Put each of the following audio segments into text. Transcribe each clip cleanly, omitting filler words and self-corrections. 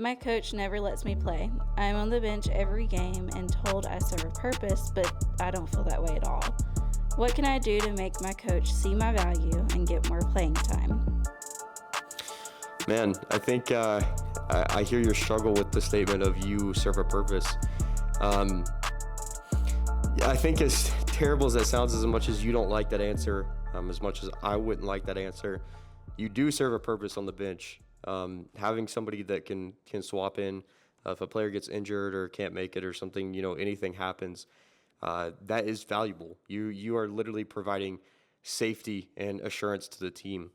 My coach never lets me play. I'm on the bench every game and told I serve a purpose, but I don't feel that way at all. What can I do to make my coach see my value and get more playing time? Man, I think I hear your struggle with the statement of you serve a purpose. I think as terrible as that sounds, as much as you don't like that answer, as much as I wouldn't like that answer, you do serve a purpose on the bench. Having somebody that can swap in if a player gets injured or can't make it or something, anything happens, that is valuable. You are literally providing safety and assurance to the team.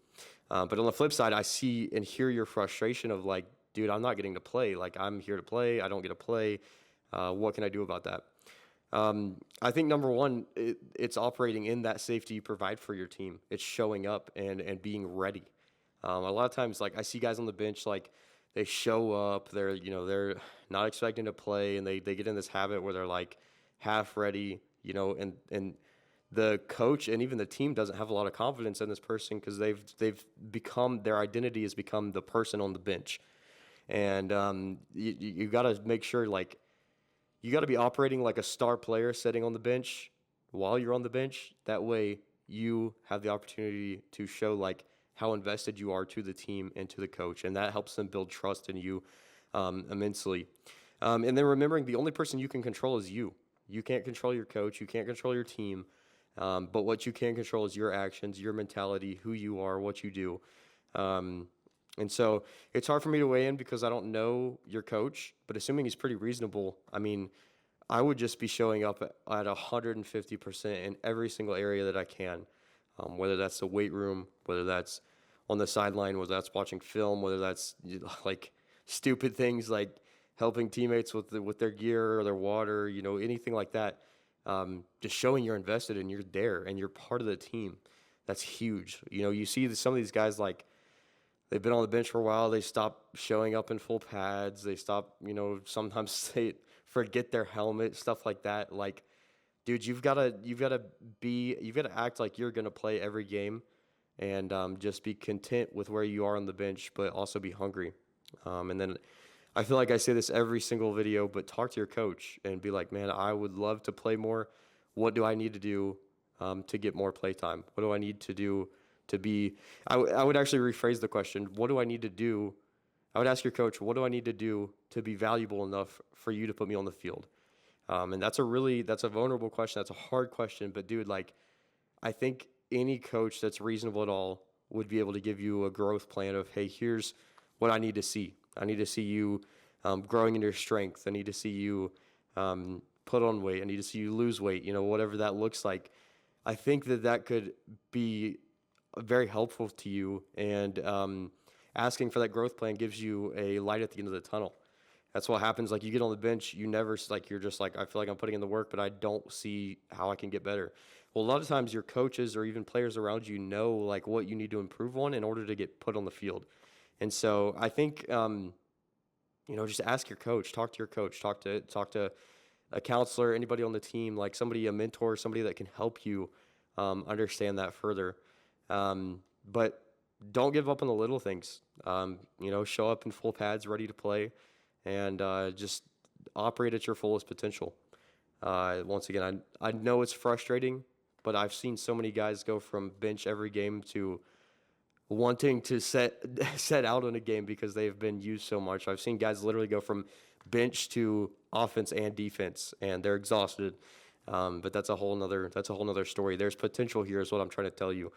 But on the flip side, I see and hear your frustration of like, dude, I'm not getting to play. Like, I'm here to play. I don't get to play. What can I do about that? I think number one, it's operating in that safety you provide for your team. It's showing up and being ready. A lot of times, like I see guys on the bench, like they show up, they're not expecting to play, and they get in this habit where they're like half ready, and the coach and even the team doesn't have a lot of confidence in this person because they've become, their identity has become the person on the bench, and you got to make sure, like, you got to be operating like a star player sitting on the bench while you're on the bench. That way you have the opportunity to show like how invested you are to the team and to the coach, and that helps them build trust in you immensely. And then remembering the only person you can control is you. You can't control your coach. You can't control your team. But what you can control is your actions, your mentality, who you are, what you do. And so it's hard for me to weigh in because I don't know your coach, but assuming he's pretty reasonable, I mean, I would just be showing up at 150% in every single area that I can, whether that's the weight room, whether that's on the sideline, whether that's watching film, whether that's like stupid things like helping teammates with their gear or their water, anything like that. Just showing you're invested and you're there and you're part of the team. That's huge. You see some of these guys, like, they've been on the bench for a while. They stop showing up in full pads. They stop, sometimes they forget their helmet, stuff like that. Like, dude, you've got to act like you're going to play every game, and just be content with where you are on the bench, but also be hungry. And then I feel like I say this every single video, but talk to your coach and be like, man, I would love to play more. What do I need to do to get more play time? What do I need to do to be, I would actually rephrase the question. What do I need to do? I would ask your coach, what do I need to do to be valuable enough for you to put me on the field? And that's a vulnerable question. That's a hard question, but dude, like, I think any coach that's reasonable at all would be able to give you a growth plan of, hey, here's what I need to see. I need to see you growing in your strength. I need to see you put on weight. I need to see you lose weight, whatever that looks like. I think that could be very helpful to you, and asking for that growth plan gives you a light at the end of the tunnel. That's what happens. Like, you get on the bench, you're just like, I feel like I'm putting in the work, but I don't see how I can get better. Well, a lot of times your coaches or even players around you know like what you need to improve on in order to get put on the field. And so I think just ask your coach, talk to your coach, talk to a counselor, anybody on the team, like a mentor, somebody that can help you understand that further. But don't give up on the little things. Show up in full pads, ready to play, and just operate at your fullest potential. Once again, I know it's frustrating, but I've seen so many guys go from bench every game to wanting to set out on a game because they've been used so much. I've seen guys literally go from bench to offense and defense, and they're exhausted. But that's a whole nother story. There's potential here is what I'm trying to tell you.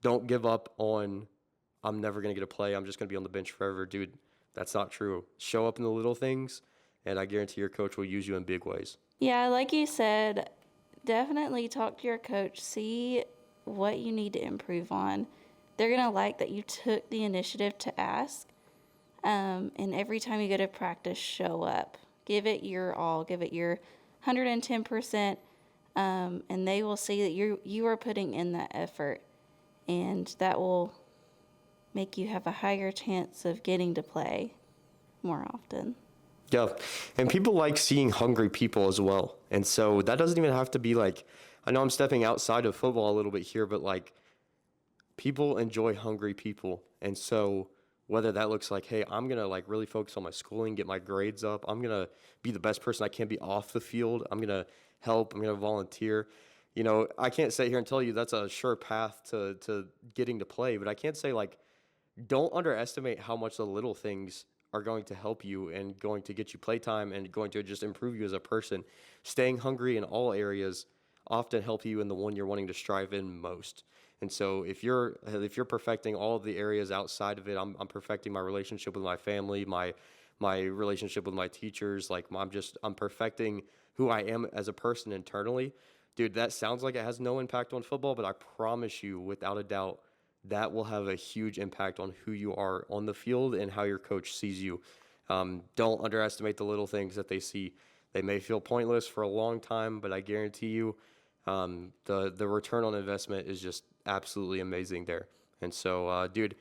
Don't give up on, I'm never going to get a play, I'm just going to be on the bench forever. Dude, that's not true. Show up in the little things, and I guarantee your coach will use you in big ways. Yeah, like you said, definitely talk to your coach. See what you need to improve on. They're going to like that you took the initiative to ask. And every time you go to practice, show up. Give it your all. Give it your 110%. And they will see that you are putting in that effort. And that will make you have a higher chance of getting to play more often. Yeah, and people like seeing hungry people as well. And so that doesn't even have to be like, I know I'm stepping outside of football a little bit here, but like, people enjoy hungry people. And so whether that looks like, hey, I'm going to like really focus on my schooling, get my grades up. I'm going to be the best person I can be off the field. I'm going to help. I'm going to volunteer. You know, I can't sit here and tell you that's a sure path to getting to play, but I can't say like, don't underestimate how much the little things are going to help you and going to get you playtime and going to just improve you as a person. Staying hungry in all areas often help you in the one you're wanting to strive in most. And so if you're perfecting all of the areas outside of it, I'm perfecting my relationship with my family, my relationship with my teachers, like I'm perfecting who I am as a person internally. Dude, that sounds like it has no impact on football, but I promise you, without a doubt, that will have a huge impact on who you are on the field and how your coach sees you. Don't underestimate the little things that they see. They may feel pointless for a long time, but I guarantee you, the return on investment is just absolutely amazing there. And so, dude,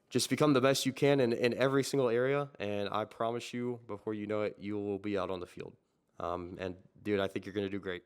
just become the best you can in every single area, and I promise you, before you know it, you will be out on the field. And dude, I think you're going to do great.